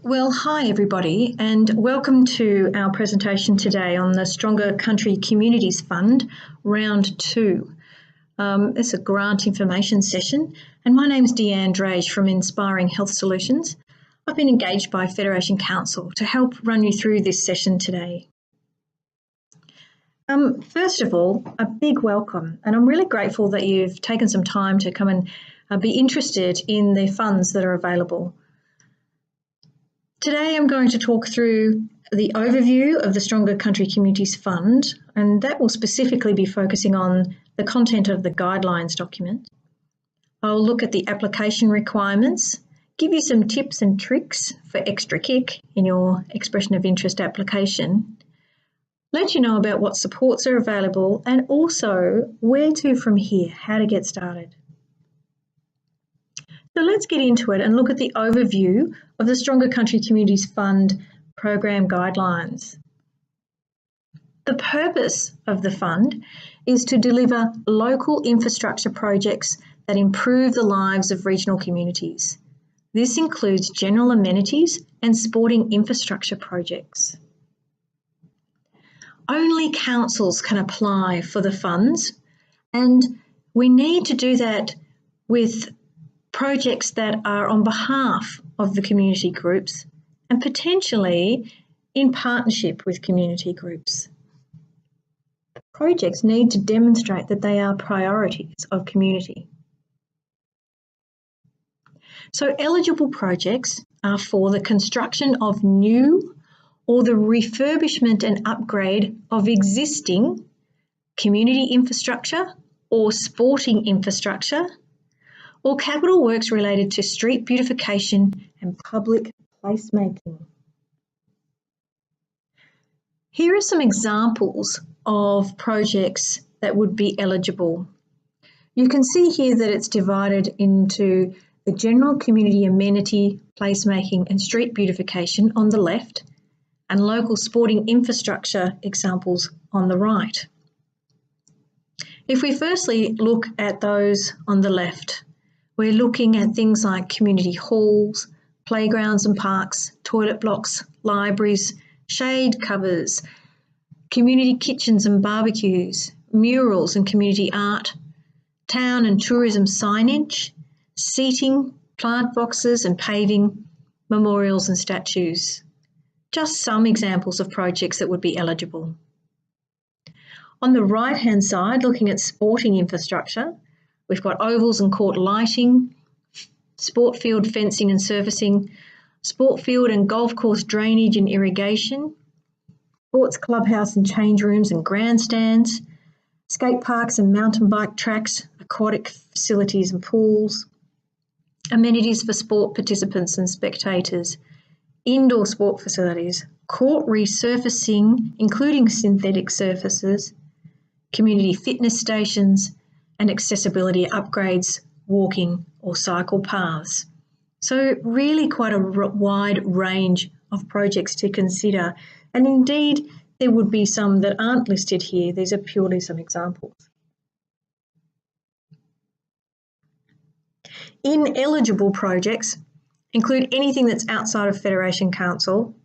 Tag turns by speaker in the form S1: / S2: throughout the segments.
S1: Well, hi everybody, and welcome to our presentation today on the Stronger Country Communities Fund, Round 2. It's a grant information session, and my name's Deanne Drage from Inspiring Health Solutions. I've been engaged by Federation Council to help run you through this session today. First of all, a big welcome, and I'm really grateful that you've taken some time to come and be interested in the funds that are available. Today I'm going to talk through the overview of the Stronger Country Communities Fund, and that will specifically be focusing on the content of the guidelines document. I'll look at the application requirements, give you some tips and tricks for extra kick in your expression of interest application, let you know about what supports are available and also where to from here, how to get started. So let's get into it and look at the overview of the Stronger Country Communities Fund program guidelines. The purpose of the fund is to deliver local infrastructure projects that improve the lives of regional communities. This includes general amenities and sporting infrastructure projects. Only councils can apply for the funds, and we need to do that with projects that are on behalf of the community groups and potentially in partnership with community groups. Projects need to demonstrate that they are priorities of community. So eligible projects are for the construction of new or the refurbishment and upgrade of existing community infrastructure or sporting infrastructure, or capital works related to street beautification and public placemaking. Here are some examples of projects that would be eligible. You can see here that it's divided into the general community amenity, placemaking and street beautification on the left, and local sporting infrastructure examples on the right. If we firstly look at those on the left, we're looking at things like community halls, playgrounds and parks, toilet blocks, libraries, shade covers, community kitchens and barbecues, murals and community art, town and tourism signage, seating, plant boxes and paving, memorials and statues. Just some examples of projects that would be eligible. On the right-hand side, looking at sporting infrastructure, we've got ovals and court lighting, sport field fencing and surfacing, sport field and golf course drainage and irrigation, sports clubhouse and change rooms and grandstands, skate parks and mountain bike tracks, aquatic facilities and pools, amenities for sport participants and spectators, indoor sport facilities, court resurfacing, including synthetic surfaces, community fitness stations, and accessibility upgrades, walking or cycle paths. So really quite a wide range of projects to consider. And indeed, there would be some that aren't listed here. These are purely some examples. Ineligible projects include anything that's outside of Federation Council,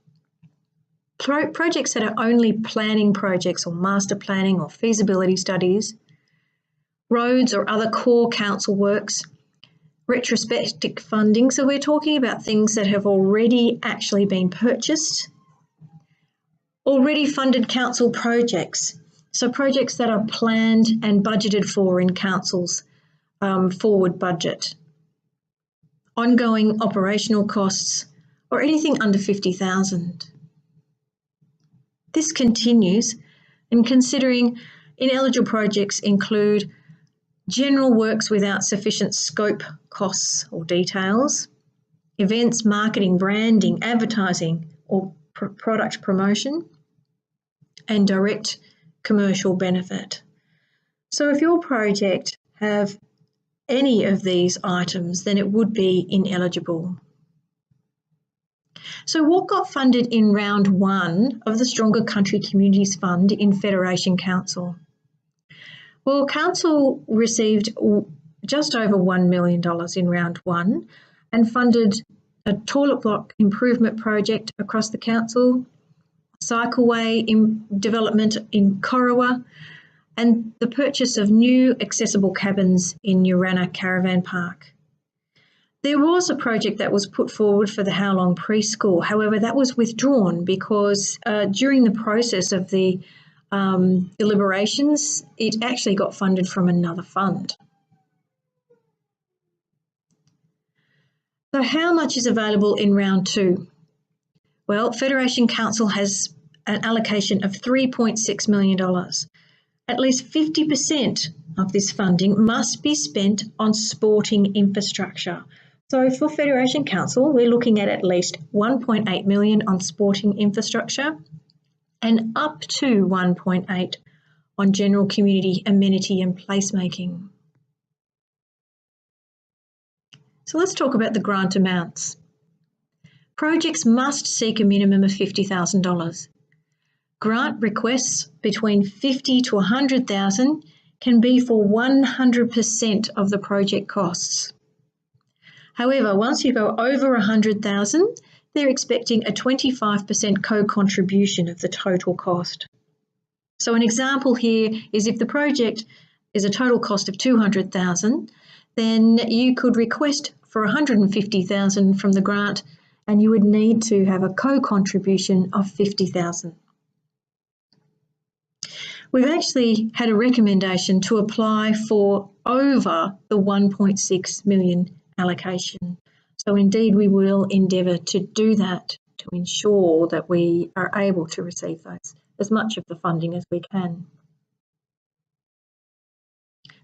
S1: projects that are only planning projects or master planning or feasibility studies, roads or other core council works, retrospective funding. So we're talking about things that have already actually been purchased, already funded council projects. So projects that are planned and budgeted for in council's forward budget, ongoing operational costs, or anything under $50,000. This continues, and considering ineligible projects include general works without sufficient scope, costs or details, events, marketing, branding, advertising or product promotion, and direct commercial benefit. So if your project have any of these items, then it would be ineligible. So what got funded in round 1 of the Stronger Country Communities Fund in Federation Council? Well, Council received just over $1 million in round 1 and funded a toilet block improvement project across the council, cycleway development in Corowa, and the purchase of new accessible cabins in Urana Caravan Park. There was a project that was put forward for the How Long preschool. However, that was withdrawn because during the process of the deliberations, it actually got funded from another fund. So how much is available in round 2? Well, Federation Council has an allocation of $3.6 million. At least 50% of this funding must be spent on sporting infrastructure. So for Federation Council, we're looking at least $1.8 million on sporting infrastructure and up to $1.8 on general community amenity and placemaking. So let's talk about the grant amounts. Projects must seek a minimum of $50,000. Grant requests between $50,000 to $100,000 can be for 100% of the project costs. However, once you go over $100,000, they're expecting a 25% co-contribution of the total cost. So an example here is if the project is a total cost of $200,000, then you could request for $150,000 from the grant, and you would need to have a co-contribution of $50,000. We've actually had a recommendation to apply for over the $1.6 million allocation. So indeed, we will endeavour to do that to ensure that we are able to receive as much of the funding as we can.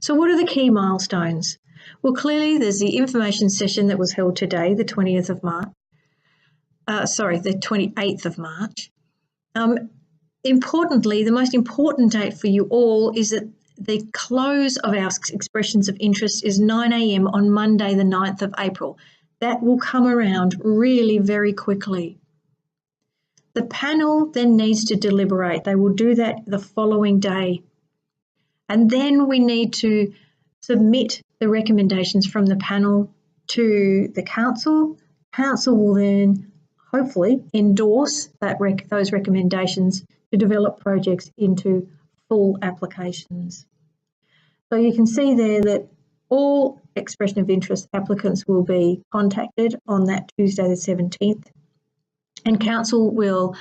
S1: So what are the key milestones? Well, clearly there's the information session that was held today, the 28th of March. Importantly, the most important date for you all is that the close of our expressions of interest is 9 a.m. on Monday, the 9th of April. That will come around really very quickly. The panel then needs to deliberate. They will do that the following day. And then we need to submit the recommendations from the panel to the council. Council will then hopefully endorse those recommendations to develop projects into full applications. So you can see there that all expression of interest applicants will be contacted on that Tuesday the 17th, and council will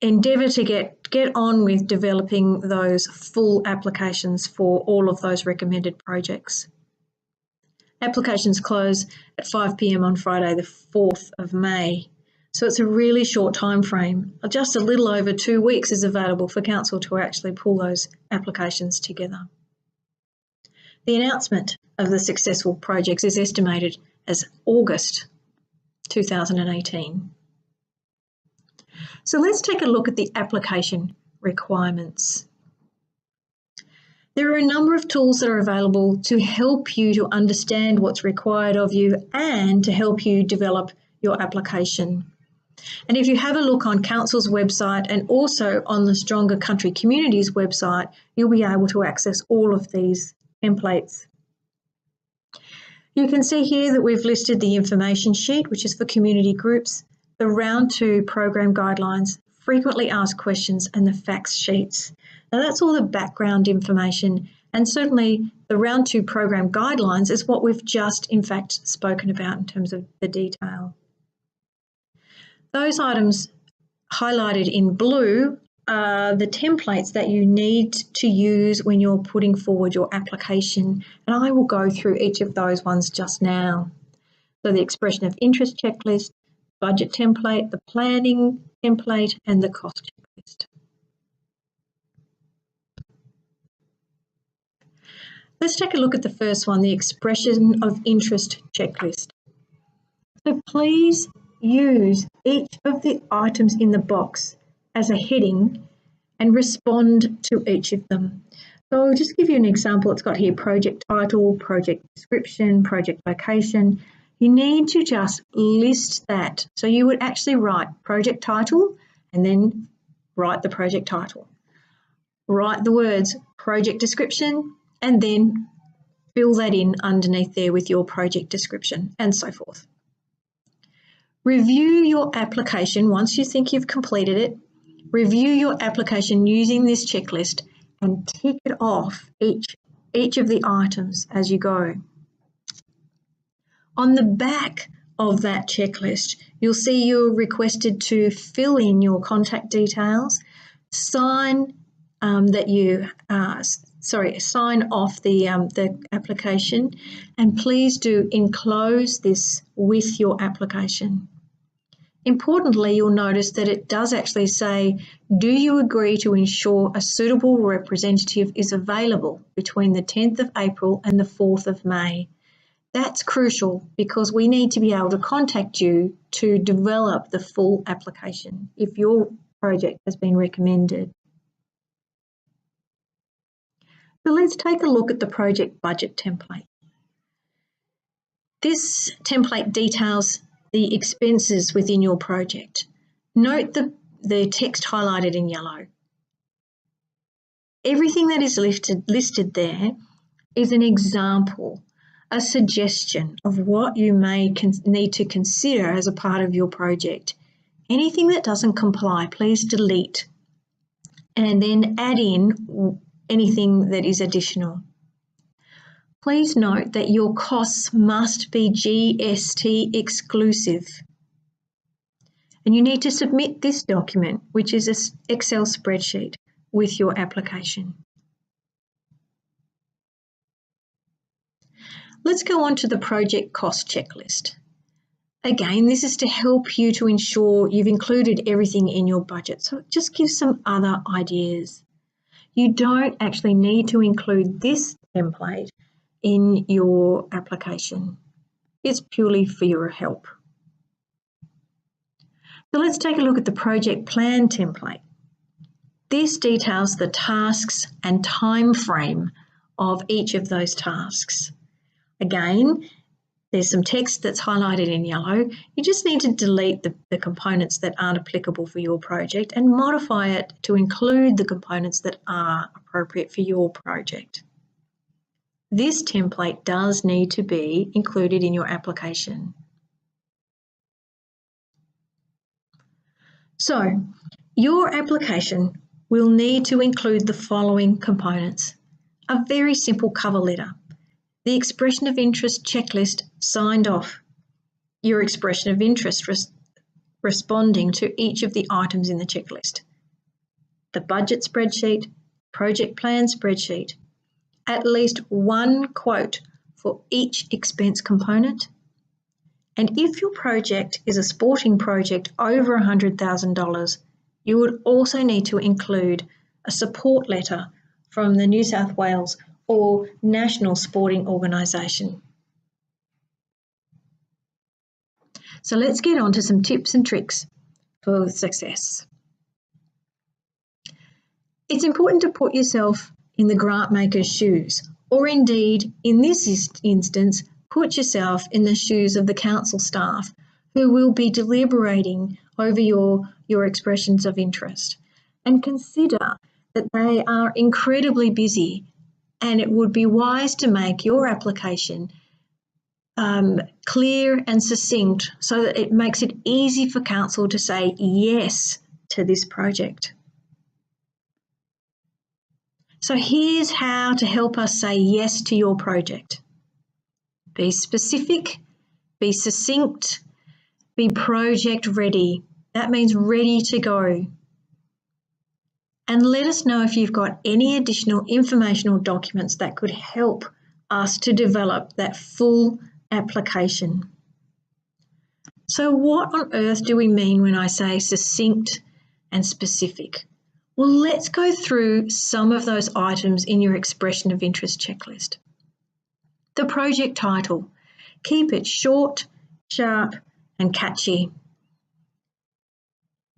S1: endeavour to get on with developing those full applications for all of those recommended projects. Applications close at 5 p.m. on Friday the 4th of May. So it's a really short time frame. Just a little over 2 weeks is available for council to actually pull those applications together. The announcement of the successful projects is estimated as August 2018. So let's take a look at the application requirements. There are a number of tools that are available to help you to understand what's required of you and to help you develop your application. And if you have a look on Council's website and also on the Stronger Country Communities website, you'll be able to access all of these templates. You can see here that we've listed the information sheet, which is for community groups, the round 2 program guidelines, frequently asked questions, and the facts sheets. Now that's all the background information, and certainly the round 2 program guidelines is what we've just in fact spoken about in terms of the detail. Those items highlighted in blue are the templates that you need to use when you're putting forward your application, and I will go through each of those ones just now. So the expression of interest checklist, budget template, the planning template, and the cost checklist. Let's take a look at the first one, the expression of interest checklist. So please use each of the items in the box as a heading and respond to each of them. So I'll just give you an example. It's got here project title, project description, project location. You need to just list that. So you would actually write project title and then write the project title. Write the words project description and then fill that in underneath there with your project description and so forth. Review your application once you think you've completed it. Review your application using this checklist and tick it off each of the items as you go. On the back of that checklist, you'll see you're requested to fill in your contact details, sign off the application, and please do enclose this with your application. Importantly, you'll notice that it does actually say, do you agree to ensure a suitable representative is available between the 10th of April and the 4th of May? That's crucial because we need to be able to contact you to develop the full application if your project has been recommended. So let's take a look at the project budget template. This template details the expenses within your project. Note the text highlighted in yellow. Everything that is listed there is an example, a suggestion of what you may need to consider as a part of your project. Anything that doesn't comply, please delete and then add in anything that is additional. Please note that your costs must be GST exclusive. And you need to submit this document, which is an Excel spreadsheet, with your application. Let's go on to the project cost checklist. Again, this is to help you to ensure you've included everything in your budget. So it just gives some other ideas. You don't actually need to include this template in your application. It's purely for your help. So let's take a look at the project plan template. This details the tasks and time frame of each of those tasks. Again, there's some text that's highlighted in yellow. You just need to delete the components that aren't applicable for your project and modify it to include the components that are appropriate for your project. This template does need to be included in your application. So, your application will need to include the following components. A very simple cover letter, the expression of interest checklist signed off, your expression of interest responding to each of the items in the checklist, the budget spreadsheet, project plan spreadsheet, at least one quote for each expense component, and if your project is a sporting project over $100,000, you would also need to include a support letter from the New South Wales or national sporting organisation. So let's get on to some tips and tricks for success. It's important to put yourself in the grant maker's shoes, or indeed, in this instance, put yourself in the shoes of the council staff who will be deliberating over your expressions of interest, and consider that they are incredibly busy, and it would be wise to make your application clear and succinct so that it makes it easy for council to say yes to this project. So here's how to help us say yes to your project. Be specific, be succinct, be project ready. That means ready to go. And let us know if you've got any additional informational documents that could help us to develop that full application. So what on earth do we mean when I say succinct and specific? Well, let's go through some of those items in your expression of interest checklist. The project title, keep it short, sharp, and catchy.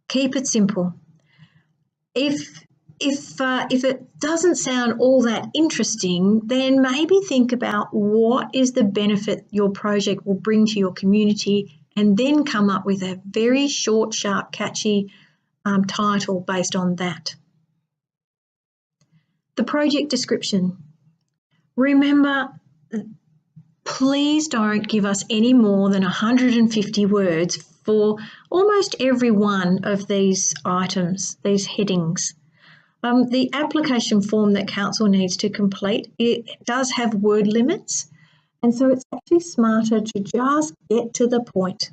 S1: Keep it simple. If it doesn't sound all that interesting, then maybe think about what is the benefit your project will bring to your community, and then come up with a very short, sharp, catchy title based on that. The project description. Remember, Please don't give us any more than 150 words for almost every one of these items, these headings. The application form that council needs to complete, it does have word limits, and so it's actually smarter to just get to the point.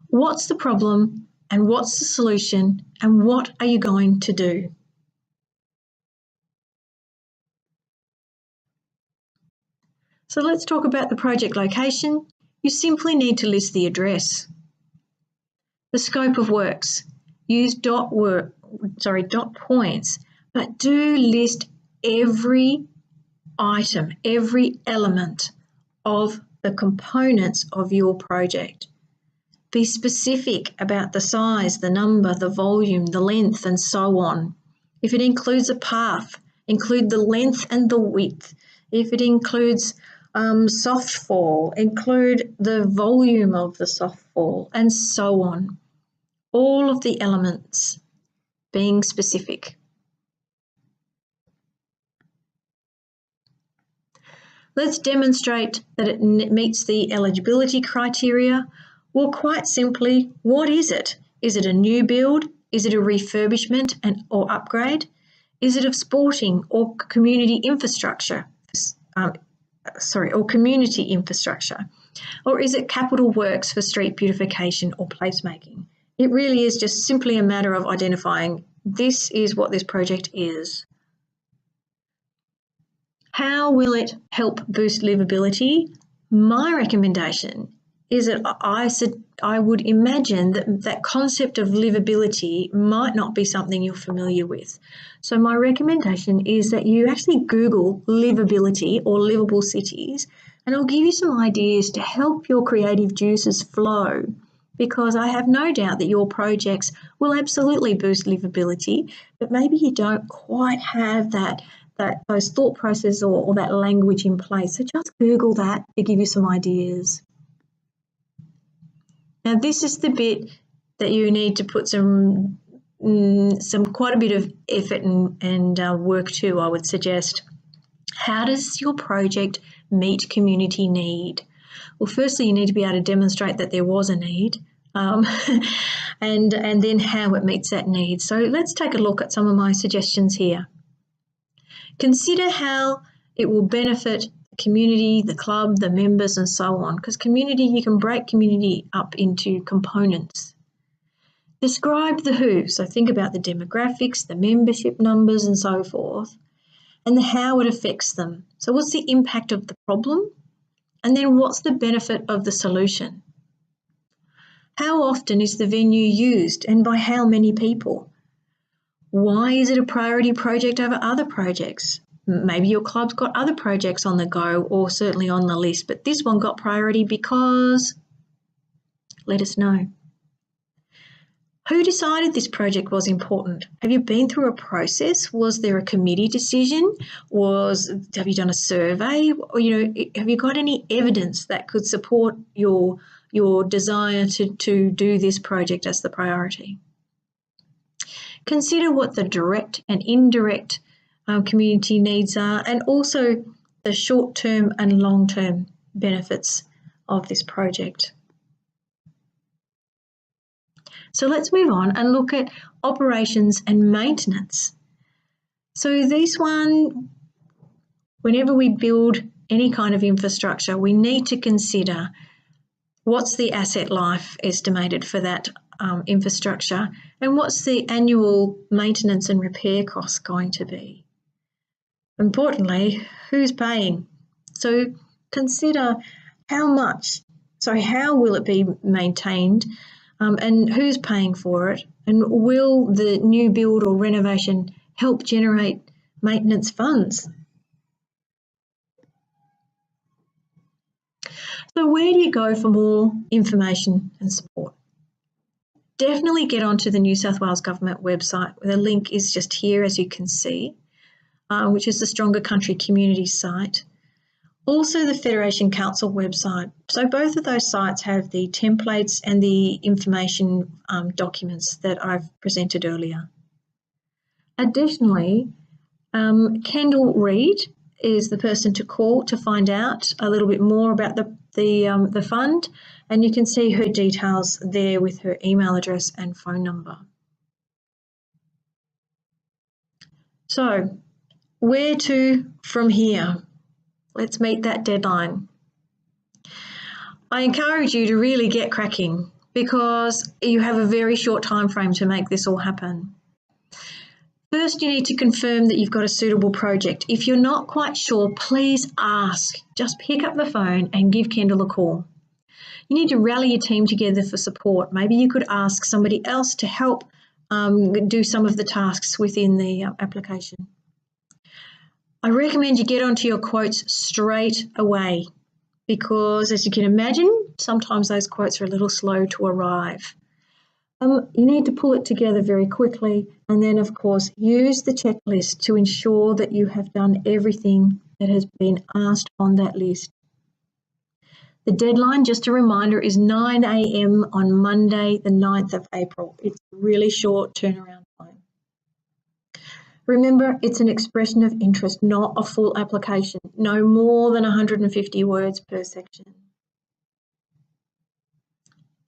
S1: What's the problem and what's the solution and what are you going to do? So let's talk about the project location. You simply need to list the address. The scope of works. Use dot points, but do list every item, every element of the components of your project. Be specific about the size, the number, the volume, the length, and so on. If it includes a path, include the length and the width. If it includes soft fall, include the volume of the soft fall, and so on. All of the elements being specific. Let's demonstrate that it meets the eligibility criteria. Well, quite simply, what is it? Is it a new build? Is it a refurbishment or upgrade? Is it of sporting or community infrastructure? Or community infrastructure? Or is it capital works for street beautification or placemaking? It really is just simply a matter of identifying this is what this project is. How will it help boost livability? My recommendation is that I would imagine that concept of livability might not be something you're familiar with. So my recommendation is that you actually Google livability or livable cities, and I'll give you some ideas to help your creative juices flow, because I have no doubt that your projects will absolutely boost livability, but maybe you don't quite have those thought processes or that language in place. So just Google that to give you some ideas. Now this is the bit that you need to put some quite a bit of effort and work to, I would suggest. How does your project meet community need? Well, firstly, you need to be able to demonstrate that there was a need, and then how it meets that need. So let's take a look at some of my suggestions here. Consider how it will benefit the community, the club, the members, and so on, because community, you can break community up into components. Describe the who, so think about the demographics, the membership numbers, and so forth, and how it affects them. So what's the impact of the problem? And then what's the benefit of the solution? How often is the venue used and by how many people? Why is it a priority project over other projects? Maybe your club's got other projects on the go or certainly on the list, but this one got priority because, let us know. Who decided this project was important? Have you been through a process? Was there a committee decision? Have you done a survey? Or, have you got any evidence that could support your desire to do this project as the priority? Consider what the direct and indirect community needs are, and also the short-term and long-term benefits of this project. So let's move on and look at operations and maintenance. So this one, whenever we build any kind of infrastructure, we need to consider what's the asset life estimated for that infrastructure, and what's the annual maintenance and repair costs going to be. Importantly, who's paying? So consider how will it be maintained, and who's paying for it, and will the new build or renovation help generate maintenance funds? So where do you go for more information and support? Definitely get onto the New South Wales Government website. The link is just here, as you can see, which is the Stronger Country Community site. Also the Federation Council website. So both of those sites have the templates and the information documents that I've presented earlier. Additionally, Kendall Reid is the person to call to find out a little bit more about the fund, and you can see her details there with her email address and phone number. So, where to from here? Let's meet that deadline. I encourage you to really get cracking because you have a very short time frame to make this all happen. First, you need to confirm that you've got a suitable project. If you're not quite sure, please ask. Just pick up the phone and give Kendall a call. You need to rally your team together for support. Maybe you could ask somebody else to help do some of the tasks within the application. I recommend you get onto your quotes straight away because, as you can imagine, sometimes those quotes are a little slow to arrive. You need to pull it together very quickly, and then, of course, use the checklist to ensure that you have done everything that has been asked on that list. The deadline, just a reminder, is 9 a.m. on Monday, the 9th of April. It's a really short turnaround time. Remember, it's an expression of interest, not a full application. No more than 150 words per section.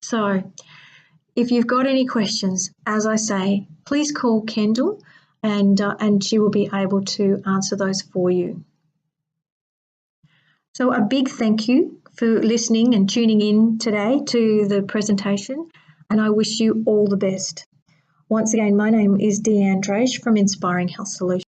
S1: So, if you've got any questions, as I say, please call Kendall and she will be able to answer those for you. So a big thank you for listening and tuning in today to the presentation, and I wish you all the best. Once again, my name is Deanne Drage from Inspiring Health Solutions.